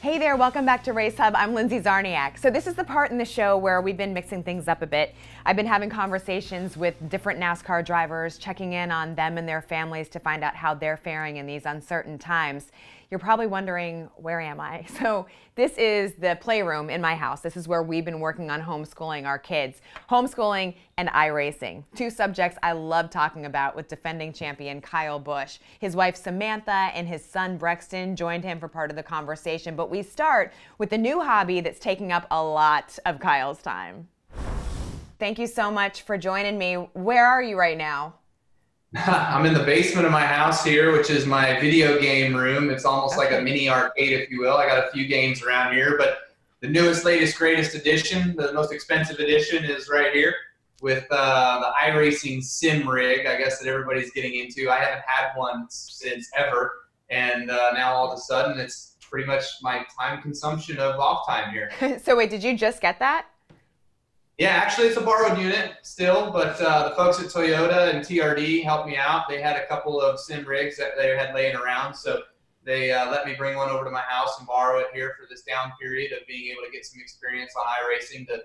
Hey there, welcome back to RaceHub. I'm Lindsay Czarniak. So this is the part in the show where we've been mixing things up a bit. I've been having conversations with different NASCAR drivers, checking in on them and their families to find out how they're faring in these uncertain times. You're probably wondering, where am I? So this is the playroom in my house. This is where we've been working on homeschooling our kids. Homeschooling and iRacing, two subjects I love talking about with defending champion Kyle Busch. His wife Samantha and his son Brexton joined him for part of the conversation. But we start with the new hobby that's taking up a lot of Kyle's time. Thank you so much for joining me. Where are you right now? I'm in the basement of my house here, which is my video game room. It's almost like a mini arcade, if you will. I got a few games around here, but the newest, latest, greatest edition, the most expensive edition, is right here with the iRacing sim rig, I guess, that everybody's getting into. I haven't had one since ever, and now all of a sudden it's pretty much my time consumption of off time here. So wait, did you just get that? Yeah, actually it's a borrowed unit still, but the folks at Toyota and TRD helped me out. They had a couple of sim rigs that they had laying around, so they let me bring one over to my house and borrow it here for this down period of being able to get some experience on iRacing, to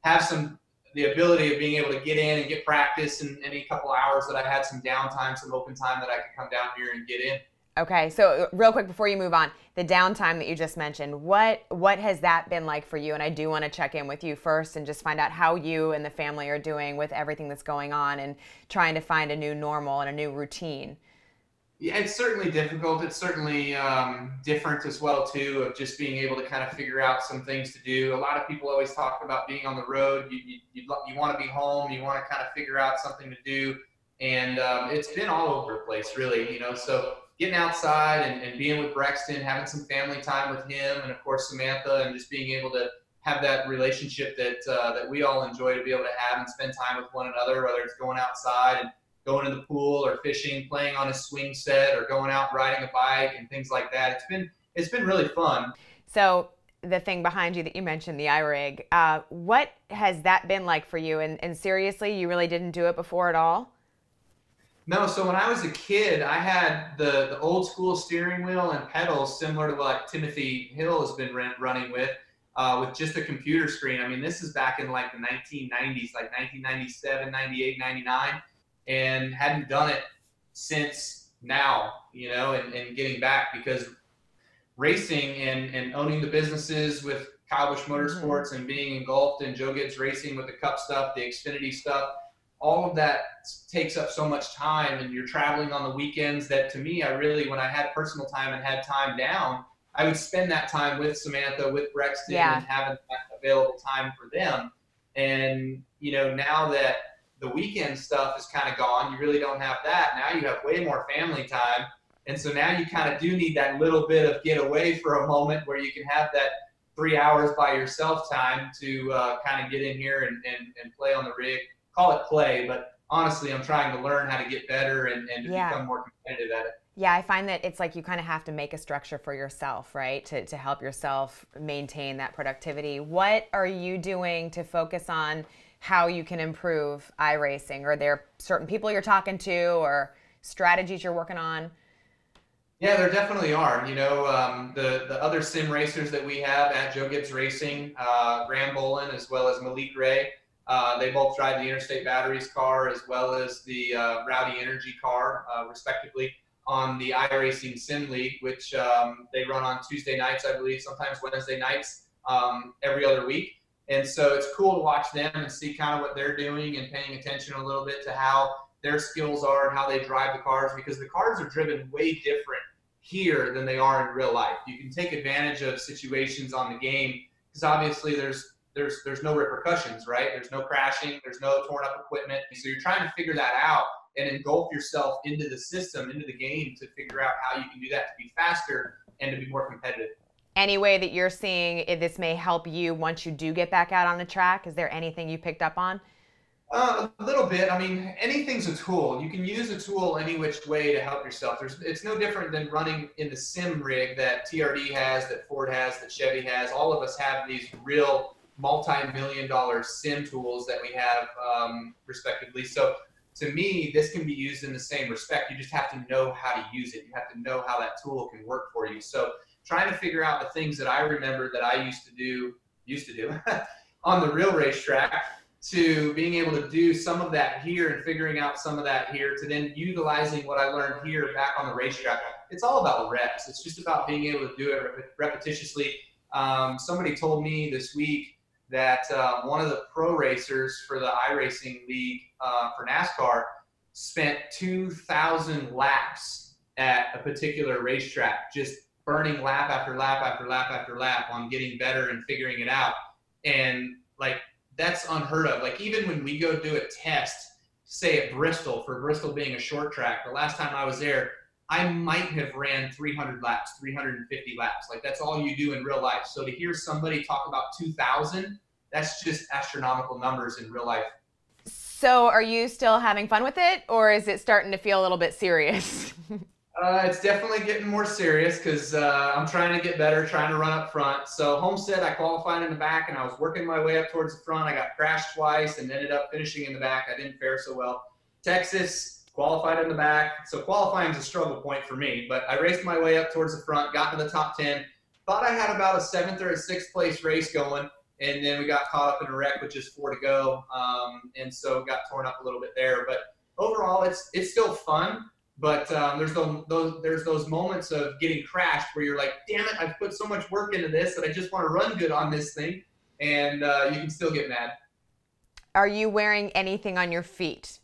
have the ability of being able to get in and get practice in any couple hours that I had some downtime, some open time that I could come down here and get in. Okay, so real quick before you move on, the downtime that you just mentioned, what has that been like for you? And I do want to check in with you first and just find out how you and the family are doing with everything that's going on and trying to find a new normal and a new routine. Yeah, it's certainly difficult. It's certainly different as well, too, of just being able to kind of figure out some things to do. A lot of people always talk about being on the road. You want to be home. You want to kind of figure out something to do. And it's been all over the place, really, so getting outside and being with Brexton, having some family time with him, and of course Samantha, and just being able to have that relationship that we all enjoy to be able to have and spend time with one another, whether it's going outside and going to the pool or fishing, playing on a swing set, or going out riding a bike and things like that. It's been really fun. So the thing behind you that you mentioned, the iRig, what has that been like for you? And seriously, you really didn't do it before at all? No, so when I was a kid, I had the old school steering wheel and pedals similar to what Timothy Hill has been running with just a computer screen. I mean, this is back in like the 1990s, like 1997, 98, 99, and hadn't done it since now, and getting back, because racing and owning the businesses with Kyle Busch Motorsports and being engulfed in Joe Gibbs Racing with the Cup stuff, the Xfinity stuff, all of that takes up so much time, and you're traveling on the weekends that, to me, when I had personal time and had time down, I would spend that time with Samantha, with Brexton, and having that available time for them. And, now that the weekend stuff is kind of gone, you really don't have that. Now you have way more family time. And so now you kind of do need that little bit of get away for a moment where you can have that 3 hours by yourself time to kind of get in here and play on the rig. Call it play, but honestly, I'm trying to learn how to get better and to become more competitive at it. Yeah, I find that it's like you kind of have to make a structure for yourself, right, to help yourself maintain that productivity. What are you doing to focus on how you can improve iRacing? Are there certain people you're talking to or strategies you're working on? Yeah, there definitely are. The other sim racers that we have at Joe Gibbs Racing, Graham Bolin as well as Malik Ray, they both drive the Interstate Batteries car as well as the Rowdy Energy car, respectively, on the iRacing Sim League, which they run on Tuesday nights, I believe, sometimes Wednesday nights, every other week. And so it's cool to watch them and see kind of what they're doing and paying attention a little bit to how their skills are and how they drive the cars, because the cars are driven way different here than they are in real life. You can take advantage of situations on the game because obviously there's no repercussions, right? There's no crashing, there's no torn up equipment. So you're trying to figure that out and engulf yourself into the system, into the game, to figure out how you can do that to be faster and to be more competitive. Any way that you're seeing this may help you once you do get back out on the track? Is there anything you picked up on? A little bit. I mean, anything's a tool. You can use a tool any which way to help yourself. It's no different than running in the sim rig that TRD has, that Ford has, that Chevy has. All of us have these real multi-million-dollar sim tools that we have, respectively. So to me, this can be used in the same respect. You just have to know how to use it. You have to know how that tool can work for you. So trying to figure out the things that I remember that I used to do on the real racetrack, to being able to do some of that here and figuring out some of that here, to then utilizing what I learned here back on the racetrack. It's all about reps. It's just about being able to do it repetitiously. Somebody told me this week that one of the pro racers for the iRacing League for NASCAR spent 2,000 laps at a particular racetrack, just burning lap after lap after lap after lap on getting better and figuring it out. And like, that's unheard of. Like, even when we go do a test, say at Bristol, for Bristol being a short track, the last time I was there, I might have ran 300 laps, 350 laps. Like, that's all you do in real life. So to hear somebody talk about 2,000, that's just astronomical numbers in real life. So are you still having fun with it, or is it starting to feel a little bit serious? It's definitely getting more serious because I'm trying to get better, trying to run up front. So Homestead, I qualified in the back, and I was working my way up towards the front. I got crashed twice and ended up finishing in the back. I didn't fare so well. Texas, qualified in the back. So qualifying is a struggle point for me, but I raced my way up towards the front, got to the top 10. Thought I had about a 7th or a 6th place race going, and then we got caught up in a wreck with just 4 to go, and so got torn up a little bit there. But overall, it's still fun. But there's those moments of getting crashed where you're like, damn it, I've put so much work into this that I just want to run good on this thing, and you can still get mad. Are you wearing anything on your feet?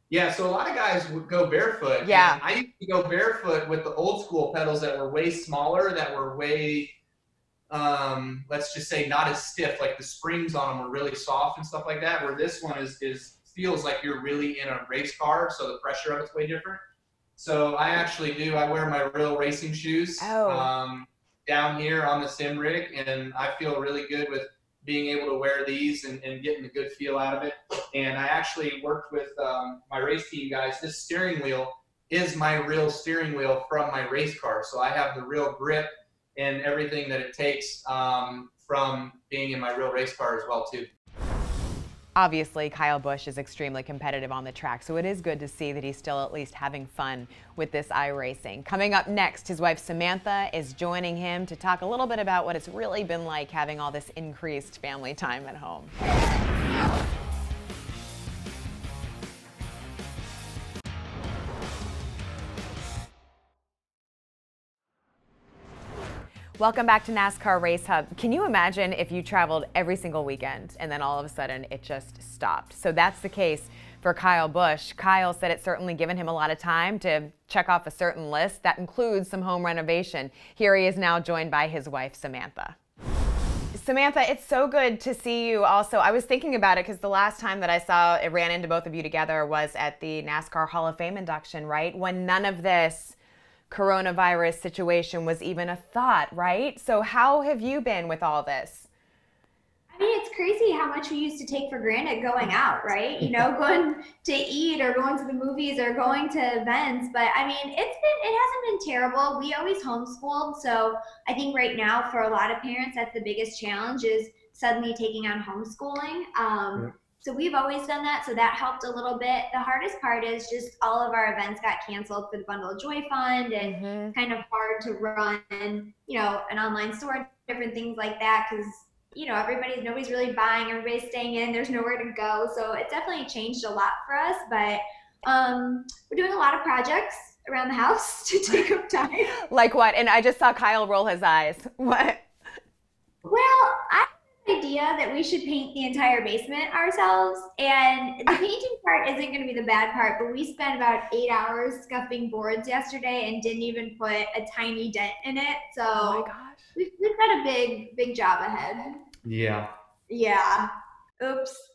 Yeah, so a lot of guys would go barefoot. Yeah. I used to go barefoot with the old school pedals that were way smaller, that were way, let's just say, not as stiff. Like, the springs on them were really soft and stuff like that, where this one feels like you're really in a race car, so the pressure of it's way different. So I actually I wear my real racing shoes down here on the sim rig, and I feel really good with being able to wear these and getting a good feel out of it. And I actually worked with my race team guys. This steering wheel is my real steering wheel from my race car, so I have the real grip and everything that it takes from being in my real race car as well too. Obviously, Kyle Busch is extremely competitive on the track, so it is good to see that he's still at least having fun with this iRacing. Coming up next, his wife Samantha is joining him to talk a little bit about what it's really been like having all this increased family time at home. Welcome back to NASCAR RaceHub. Can you imagine if you traveled every single weekend and then all of a sudden it just stopped? So that's the case for Kyle Busch. Kyle said it's certainly given him a lot of time to check off a certain list. That includes some home renovation. Here he is now joined by his wife, Samantha. Samantha, it's so good to see you also. I was thinking about it because the last time that I ran into both of you together was at the NASCAR Hall of Fame induction, right? When none of this coronavirus situation was even a thought, right? So how have you been with all this? I mean, it's crazy how much we used to take for granted going out, right? You know, going to eat or going to the movies or going to events. But I mean, it hasn't been terrible. We always homeschooled. So I think right now for a lot of parents, that's the biggest challenge, is suddenly taking on homeschooling. So we've always done that, so that helped a little bit. The hardest part is just all of our events got canceled for the Bundle of Joy Fund, and kind of hard to run, you know, an online store, different things like that, because, you know, nobody's really buying, everybody's staying in, there's nowhere to go. So it definitely changed a lot for us, but we're doing a lot of projects around the house to take up time. Like what? And I just saw Kyle roll his eyes. What? Well, I idea that we should paint the entire basement ourselves, and the painting part isn't going to be the bad part, but we spent about 8 hours scuffing boards yesterday and didn't even put a tiny dent in it. So oh my gosh, we've got a big job ahead. Yeah Oops.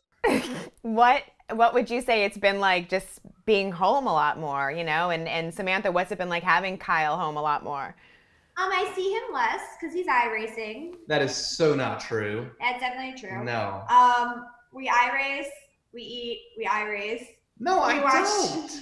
what would you say it's been like just being home a lot more, you know? And Samantha, what's it been like having Kyle home a lot more? I see him less because he's iRacing. That is so not true. That's definitely true. No. We iRace, we eat, we iRace. No, I don't.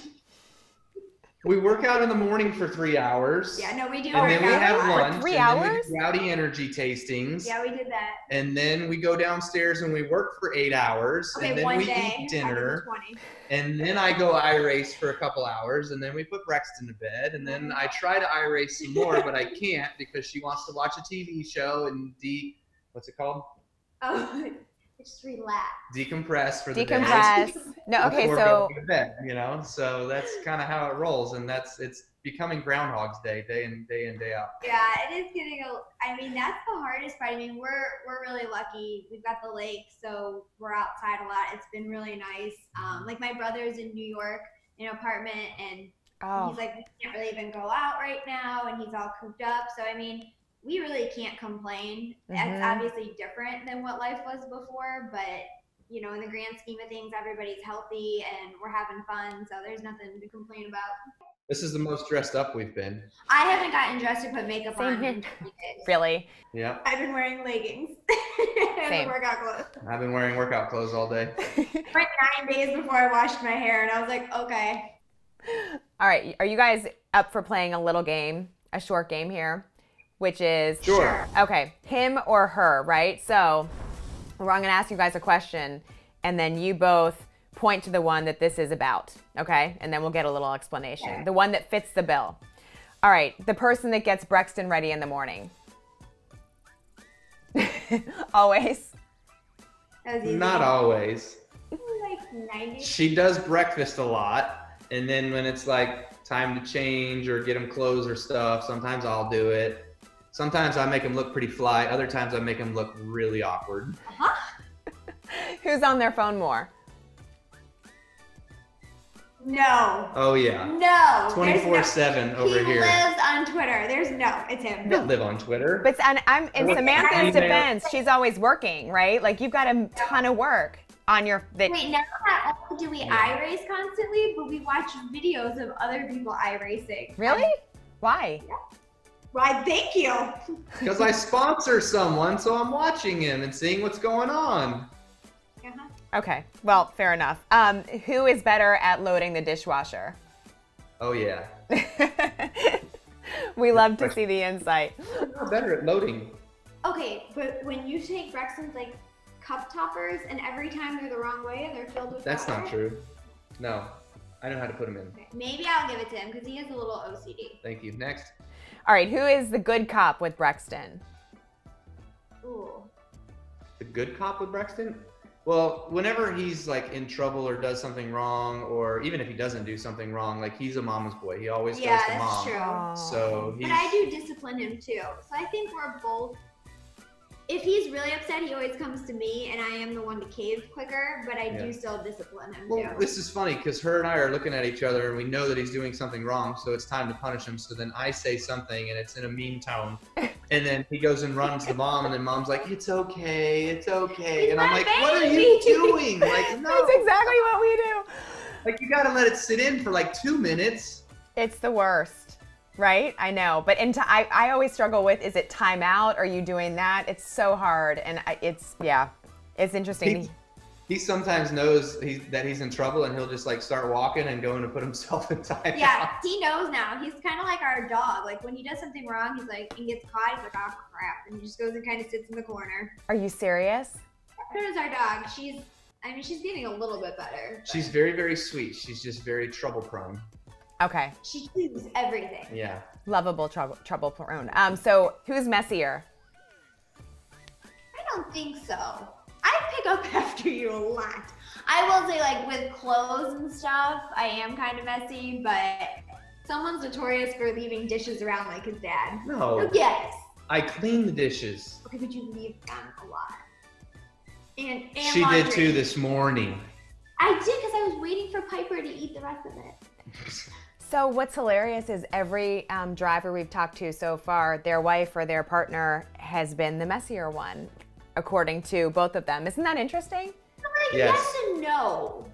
We work out in the morning for 3 hours. Yeah, no, we do. And then we have For lunch. 3 and then we hours? do rowdy energy tastings. Yeah, we did that. And then we go downstairs and we work for 8 hours. Okay, and then one we day. eat dinner. 20. And then I go iRace for a couple hours. And then we put Brexton to bed. And then I try to iRace some more, but I can't because she wants to watch a TV show and what's it called? Oh, just relax. Decompress for the day. Decompress. No, okay, Before so going to bed, you know, so that's kind of how it rolls, and it's becoming Groundhog's Day, day in day out. Yeah, it is getting I mean, that's the hardest part. I mean, we're really lucky. We've got the lake, so we're outside a lot. It's been really nice. Like my brother's in New York in an apartment, and he's like, we can't really even go out right now, and he's all cooped up. So I mean, we really can't complain. It's obviously different than what life was before, but you know, in the grand scheme of things, everybody's healthy and we're having fun, so there's nothing to complain about. This is the most dressed up we've been. I haven't gotten dressed to put makeup on in 3 days. really? Yeah. I've been wearing leggings and workout clothes. I've been wearing workout clothes all day. For 9 days before I washed my hair, and I was like, okay. All right, are you guys up for playing a little game, a short game here, which is Sure. Okay, him or her, right? So I'm going to ask you guys a question, and then you both point to the one that this is about, okay? And then we'll get a little explanation. Okay. The one that fits the bill. All right, the person that gets Brexton ready in the morning. Always? Not always. Like 90. She does breakfast a lot, and then when it's like time to change or get them clothes or stuff, sometimes I'll do it. Sometimes I make them look pretty fly. Other times I make them look really awkward. Who's on their phone more? No. Oh, yeah. No. 24/7 over here. He lives on Twitter. It's him. I don't live on Twitter. But I'm in Samantha's defense. She's always working, right? Like you've got a ton of work on your. Wait, now not only do we iRace constantly, but we watch videos of other people iRacing. Really? Why? Yeah. Why, thank you. Because I sponsor someone, so I'm watching him and seeing what's going on. Okay, well, fair enough. Who is better at loading the dishwasher? Oh, yeah. We love to see the insight. I'm better at loading. Okay, but when you take Brexton's like cup toppers and every time they're the wrong way and they're filled with That's water? not true. No, I know how to put them in. Okay. Maybe I'll give it to him because he has a little OCD. Thank you. Next. All right, who is the good cop with Brexton? Ooh. The good cop with Brexton? Well, whenever he's like in trouble or does something wrong, or even if he doesn't do something wrong, like he's a mama's boy. He always goes to mom. Yeah, that's true. So but I do discipline him too. So I think we're both. If he's really upset, he always comes to me, and I am the one to cave quicker. But I do still discipline him too. Well, this is funny because her and I are looking at each other, and we know that he's doing something wrong. So it's time to punish him. So then I say something, and it's in a mean tone, and then he goes and runs to mom, and then mom's like, "It's okay, it's okay," and I'm like, "What are you doing?" Like, no. That's exactly what we do. Like, you gotta let it sit in for like 2 minutes. It's the worst. Right? I know. But I always struggle with, is it timeout? Are you doing that? It's so hard. And it's interesting. He sometimes knows that he's in trouble, and he'll just like start walking and going to put himself in timeout. Yeah, he knows now. He's kind of like our dog. Like when he does something wrong, he's like, and gets caught, he's like, oh crap. And he just goes and kind of sits in the corner. Are you serious? So is our dog. She's getting a little bit better. She's very, very sweet. She's just very trouble prone. Okay. She chooses everything. Yeah. Lovable, trouble prone. So who's messier? I don't think so. I pick up after you a lot. I will say, like with clothes and stuff, I am kind of messy, but someone's notorious for leaving dishes around like his dad. No. Yes. I clean the dishes. Okay, but you leave them a lot. And she laundry. did too this morning. I did because I was waiting for Piper to eat the rest of it. So what's hilarious is every driver we've talked to so far, their wife or their partner has been the messier one, according to both of them. Isn't that interesting? Yes. Yes and no.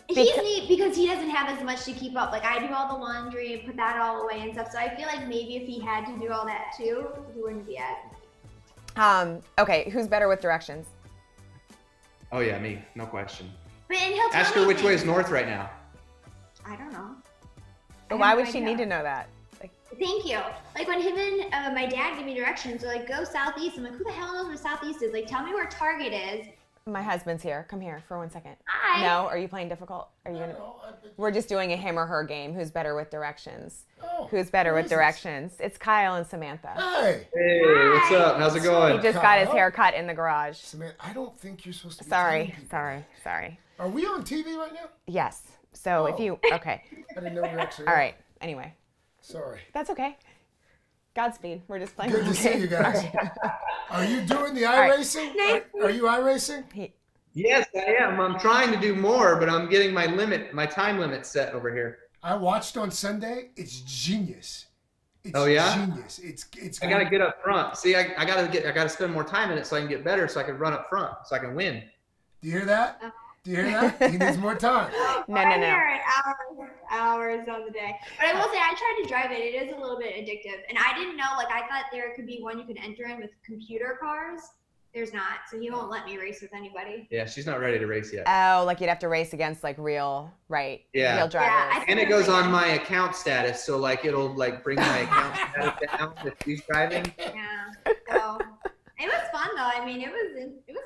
He's neat because he doesn't have as much to keep up. Like I do all the laundry and put that all away and stuff. So I feel like maybe if he had to do all that too, he wouldn't be as. Okay, who's better with directions? Oh yeah, me, no question. But and he'll tell Ask her me which things. way is north right now. I don't know. But why would she need to know that? Thank you. Like when him and my dad give me directions, they're like, go southeast. I'm like, who the hell knows where southeast is? Like, tell me where Target is. My husband's here. Come here for 1 second. Hi. No, are you playing difficult? Are you gonna? We're just doing a him or her game. Who's better with directions? Who's better with directions? It's Kyle and Samantha. Hey. Hey, what's up? How's it going? He just got his hair cut in the garage. Samantha, I don't think you're supposed to be Sorry. Are we on TV right now? Yes. So if you, okay. I didn't know we were actually All right. Anyway. Sorry. That's okay. Godspeed. We're just playing. Good to see you guys. Are you doing the iRacing? Are you iRacing? Yes, I am. I'm trying to do more, but I'm getting my time limit set over here. I watched on Sunday. It's genius. It's genius. It's. I gotta get up front. See, I gotta spend more time in it so I can get better, so I can run up front, so I can win. Do you hear that? Do you hear that? He needs more time. No. Hours on the day. But I will say, I tried to drive it. It is a little bit addictive. And I didn't know, like, I thought there could be one you could enter in with computer cars. There's not. So he won't let me race with anybody. Yeah, she's not ready to race yet. Oh, like you'd have to race against like real drivers. Yeah, and it goes on my account status, so like it'll like bring my account status down if she's driving. Yeah. So it was fun though. I mean, it was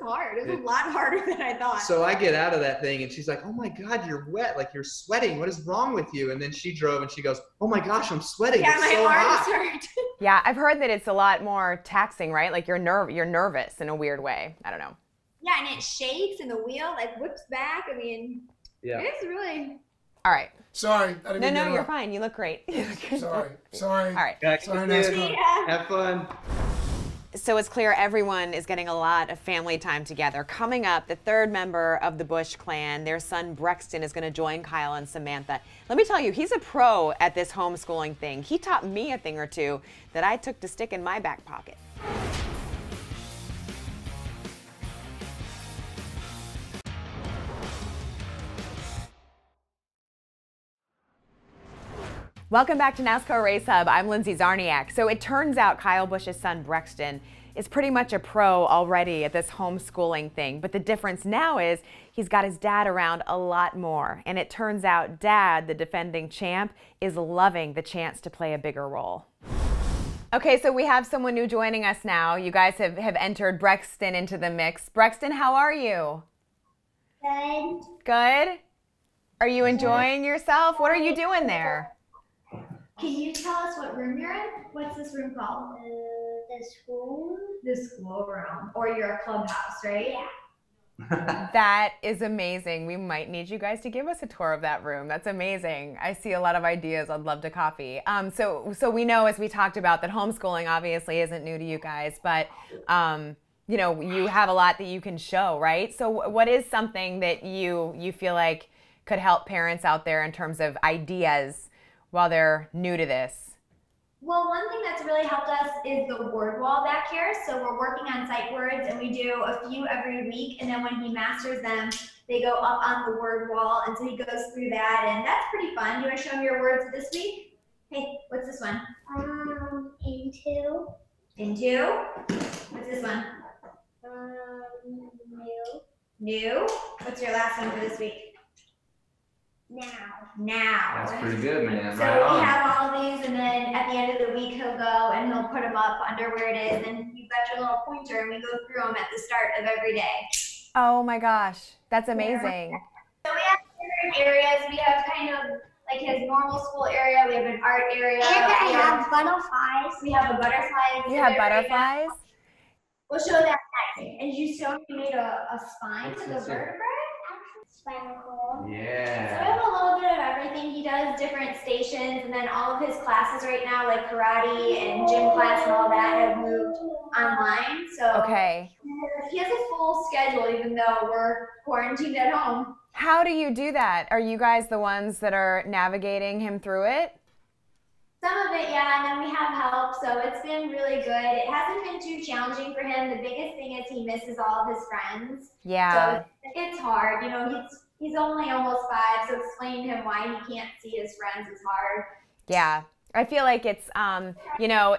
hard. It was a lot harder than I thought. So I get out of that thing and she's like, "Oh my God, you're wet. Like you're sweating. What is wrong with you?" And then she drove and she goes, "Oh my gosh, I'm sweating. Yeah, it's my so arms hot." hurt. Yeah, I've heard that it's a lot more taxing, right? Like you're nervous in a weird way. I don't know. Yeah, and it shakes and the wheel like whips back. I mean, it's really. All right. Sorry. I didn't mean to No, you're interrupt. fine. You look great. Sorry. All right. Sorry, NASCAR. Have fun. So it's clear everyone is getting a lot of family time together. Coming up, the third member of the Busch clan, their son Brexton, is going to join Kyle and Samantha. Let me tell you, he's a pro at this homeschooling thing. He taught me a thing or two that I took to stick in my back pocket. Welcome back to NASCAR RaceHub. I'm Lindsay Czarniak. So it turns out Kyle Busch's son Brexton is pretty much a pro already at this homeschooling thing. But the difference now is he's got his dad around a lot more. And it turns out Dad, the defending champ, is loving the chance to play a bigger role. Okay, so we have someone new joining us now. You guys have entered Brexton into the mix. Brexton, how are you? Good. Good? Are you enjoying yourself? What are you doing there? Can you tell us what room you're in? What's this room called? The school. The school room. Or your clubhouse, right? Yeah. That is amazing. We might need you guys to give us a tour of that room. That's amazing. I see a lot of ideas I'd love to copy. So we know, as we talked about, that homeschooling obviously isn't new to you guys, but you know, you have a lot that you can show, right? So what is something that you feel like could help parents out there in terms of ideas while they're new to this? Well, one thing that's really helped us is the word wall back here. So we're working on sight words and we do a few every week. And then when he masters them, they go up on the word wall. And so he goes through that and that's pretty fun. You want to show him your words this week? Hey, what's this one? Into. Into. What's this one? New. New. What's your last one for this week? Now. That's pretty good, man. So we have all of these, and then at the end of the week, he'll go and he'll put them up under where it is, and you've got your little pointer, and we go through them at the start of every day. Oh my gosh, that's amazing. So we have different areas. We have kind of like his normal school area. We have an art area. And I have butterflies. We have a butterfly. You have butterflies? We'll show that next. And you showed me made a spine to the vertebrae. Spinal cord. Yeah. So we have a little bit of everything. He does different stations, and then all of his classes right now, like karate and gym class and all that, have moved online. So okay. He has a full schedule, even though we're quarantined at home. How do you do that? Are you guys the ones that are navigating him through it? Some of it, yeah, and then we have help, so it's been really good. It hasn't been too challenging for him. The biggest thing is he misses all of his friends. Yeah. So it's hard. You know, he's only almost 5, so explaining to him why he can't see his friends is hard. Yeah. I feel like it's, you know,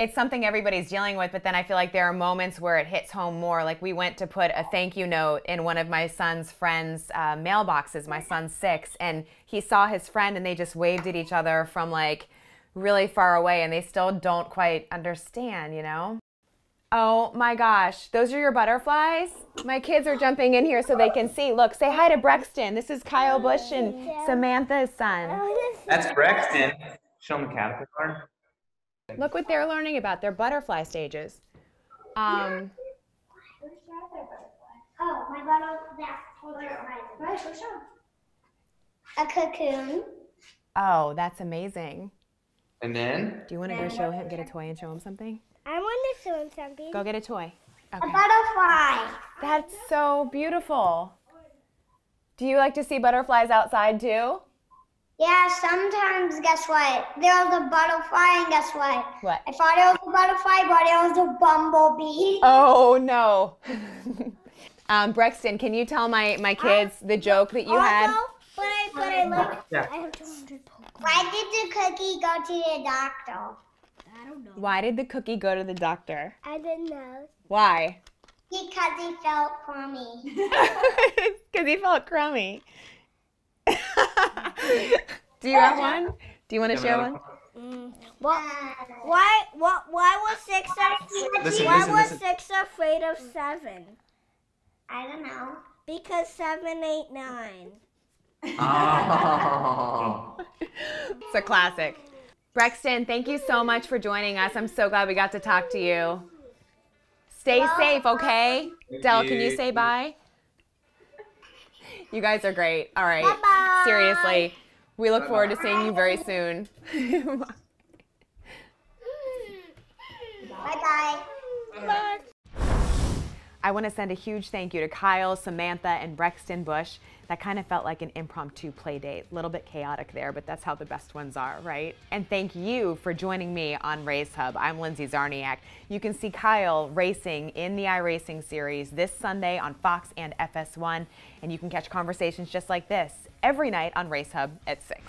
It's something everybody's dealing with, but then I feel like there are moments where it hits home more. Like we went to put a thank you note in one of my son's friends' mailboxes. My son's 6, and he saw his friend and they just waved at each other from like really far away, and they still don't quite understand, you know? Oh my gosh, those are your butterflies? My kids are jumping in here so they can see. Look, say hi to Brexton. This is Kyle Busch and Samantha's son. That's Brexton. Show them the caterpillar. Look what they're learning about their butterfly stages. Oh, my butterfly. A cocoon. Oh, that's amazing. And then? Do you want to go show him, get a toy and show him something? I want to show him something. Go get a toy. Okay. A butterfly. That's so beautiful. Do you like to see butterflies outside too? Yeah, sometimes, guess what? There was a butterfly, and guess what? What? I thought it was a butterfly, but it was a bumblebee. Oh, no. Brexton, can you tell my kids the joke that you had? But I like, Yeah. I have 200 Pokemon. Why did the cookie go to the doctor? I don't know. Why did the cookie go to the doctor? I didn't know. Why? Because he felt crummy. Because he felt crummy. Do you have one? Do you want to share one? Why was six afraid of 7? I don't know. Because 7, 8, 9. Oh. It's a classic. Brexton, thank you so much for joining us. I'm so glad we got to talk to you. Stay safe, okay? Dell, can you say bye? You guys are great. All right. Bye-bye. Seriously, we look forward to seeing you very soon. Bye-bye. Bye. I want to send a huge thank you to Kyle, Samantha, and Brexton Busch. That kind of felt like an impromptu play date. A little bit chaotic there, but that's how the best ones are, right? And thank you for joining me on RaceHub. I'm Lindsay Czarniak. You can see Kyle racing in the iRacing series this Sunday on Fox and FS1, and you can catch conversations just like this every night on RaceHub at 6.